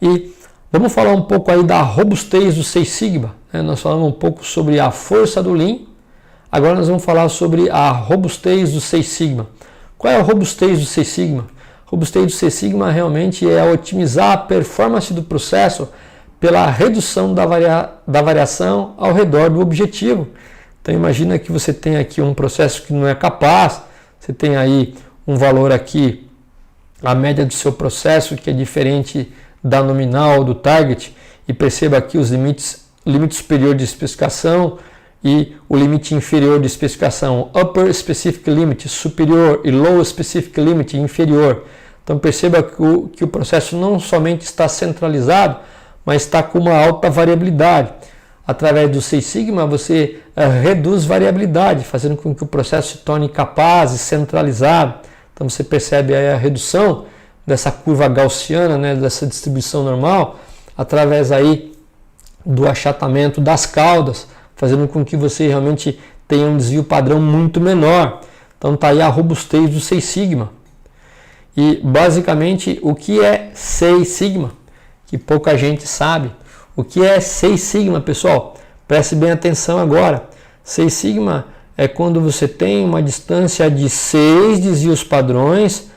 E vamos falar um pouco aí da robustez do Six Sigma, né? Nós falamos um pouco sobre a força do Lean, agora nós vamos falar sobre a robustez do Six Sigma. Qual é a robustez do Six Sigma? A robustez do Six Sigma realmente é otimizar a performance do processo pela redução da variação ao redor do objetivo. Então imagina que você tem aqui um processo que não é capaz, você tem aí um valor aqui, a média do seu processo, que é diferente da nominal, do target, e perceba aqui os limites superior de especificação e o limite inferior de especificação, upper specific limit superior e lower specific limit inferior. Então perceba que o processo não somente está centralizado, mas está com uma alta variabilidade. Através do Six Sigma você reduz variabilidade, fazendo com que o processo se torne capaz e centralizado. Então você percebe aí a redução dessa curva gaussiana, né, dessa distribuição normal, através aí do achatamento das caudas, fazendo com que você realmente tenha um desvio padrão muito menor. Então está aí a robustez do Six Sigma. E basicamente o que é Six Sigma? Que pouca gente sabe. O que é Six Sigma, pessoal? Preste bem atenção agora. Six Sigma é quando você tem uma distância de 6 desvios padrões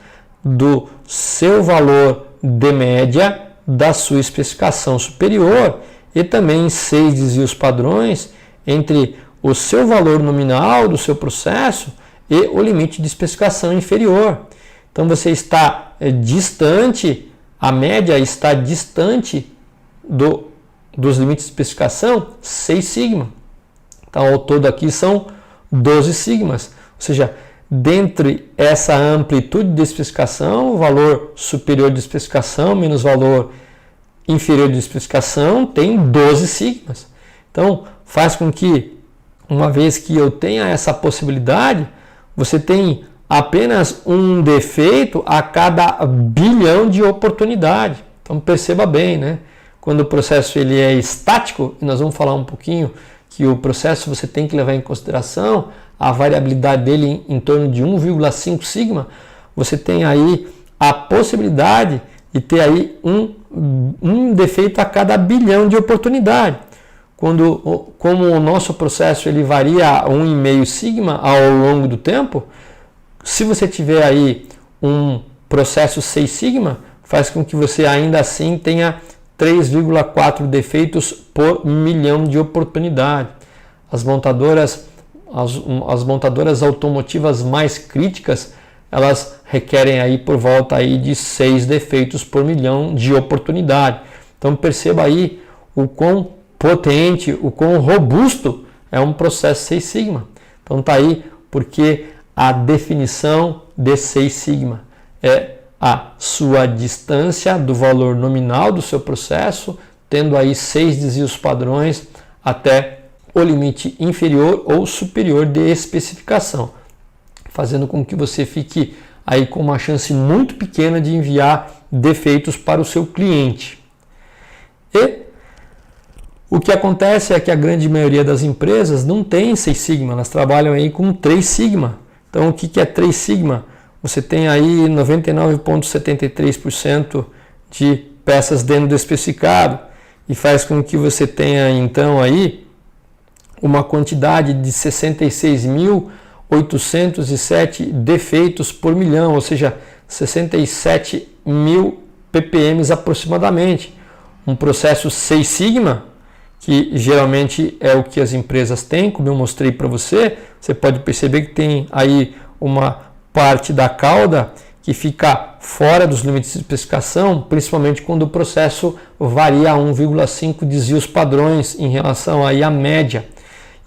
do seu valor de média da sua especificação superior e também 6 desvios padrões entre o seu valor nominal do seu processo e o limite de especificação inferior. Então você está distante, a média está distante dos limites de especificação 6 sigma. Então ao todo aqui são 12 sigmas, ou seja, dentre essa amplitude de especificação, o valor superior de especificação menos valor inferior de especificação tem 12 sigmas. Então faz com que, uma vez que eu tenha essa possibilidade, você tem apenas um defeito a cada bilhão de oportunidade. Então perceba bem, né? Quando o processo ele é estático, e nós vamos falar um pouquinho que o processo você tem que levar em consideração a variabilidade dele em torno de 1,5 sigma, você tem aí a possibilidade de ter aí um defeito a cada bilhão de oportunidade. Como o nosso processo ele varia 1,5 sigma ao longo do tempo, se você tiver aí um processo 6 sigma, faz com que você ainda assim tenha 3,4 defeitos por milhão de oportunidade. As montadoras automotivas mais críticas, elas requerem aí por volta aí de 6 defeitos por milhão de oportunidade. Então perceba aí o quão potente, o quão robusto é um processo 6 sigma. Então tá aí porque a definição de 6 sigma é a sua distância do valor nominal do seu processo, tendo aí 6 desvios padrões até o limite inferior ou superior de especificação, fazendo com que você fique aí com uma chance muito pequena de enviar defeitos para o seu cliente. E o que acontece é que a grande maioria das empresas não tem 6 sigma, elas trabalham aí com 3 sigma. Então o que é 3 sigma? Você tem aí 99,73% de peças dentro do especificado e faz com que você tenha então aí uma quantidade de 66.807 defeitos por milhão, ou seja, 67 mil ppm aproximadamente. Um processo 6 sigma, que geralmente é o que as empresas têm, como eu mostrei para você, você pode perceber que tem aí uma parte da cauda que fica fora dos limites de especificação, principalmente quando o processo varia a 1,5 desvios padrões em relação aí à média.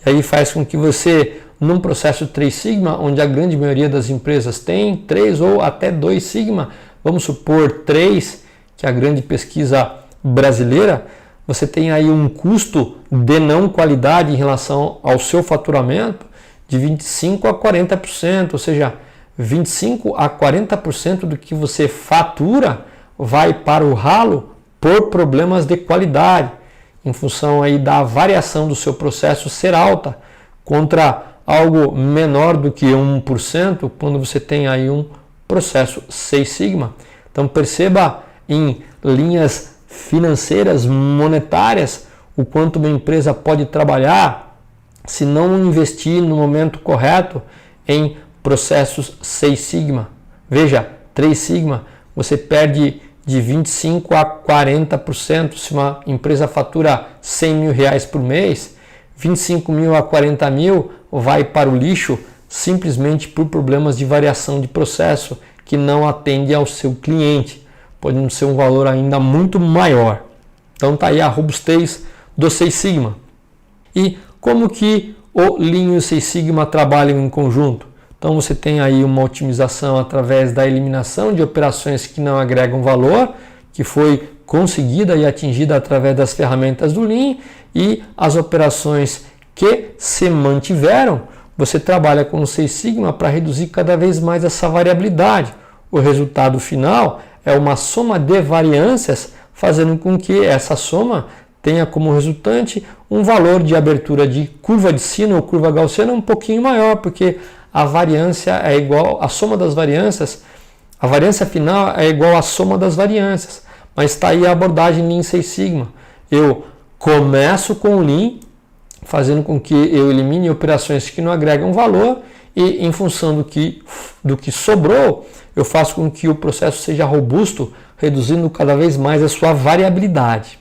E aí faz com que você, num processo 3 sigma, onde a grande maioria das empresas tem 3 ou até 2 sigma, vamos supor 3, que é a grande pesquisa brasileira, você tem aí um custo de não qualidade em relação ao seu faturamento de 25% a 40%, ou seja, 25% a 40% do que você fatura vai para o ralo por problemas de qualidade, em função aí da variação do seu processo ser alta, contra algo menor do que 1% quando você tem aí um processo 6 sigma. Então perceba em linhas financeiras, monetárias, o quanto uma empresa pode trabalhar se não investir no momento correto em processos 6 Sigma. Veja, 3 Sigma, você perde de 25% a 40%. Se uma empresa fatura 100 mil reais por mês, 25 mil a 40 mil vai para o lixo simplesmente por problemas de variação de processo que não atende ao seu cliente. Pode ser um valor ainda muito maior. Então está aí a robustez do 6 Sigma. E como que o Lean e o 6 Sigma trabalham em conjunto? Então você tem aí uma otimização através da eliminação de operações que não agregam valor, que foi conseguida e atingida através das ferramentas do Lean, e as operações que se mantiveram, você trabalha com o 6 Sigma para reduzir cada vez mais essa variabilidade. O resultado final é uma soma de variâncias, fazendo com que essa soma tenha como resultante um valor de abertura de curva de sino ou curva gaussiana um pouquinho maior, porque a variância é igual, a soma das variâncias, a variância final é igual à soma das variâncias. Mas está aí a abordagem Lean 6 Sigma. Eu começo com o Lean, fazendo com que eu elimine operações que não agregam valor, e em função do que sobrou, eu faço com que o processo seja robusto, reduzindo cada vez mais a sua variabilidade.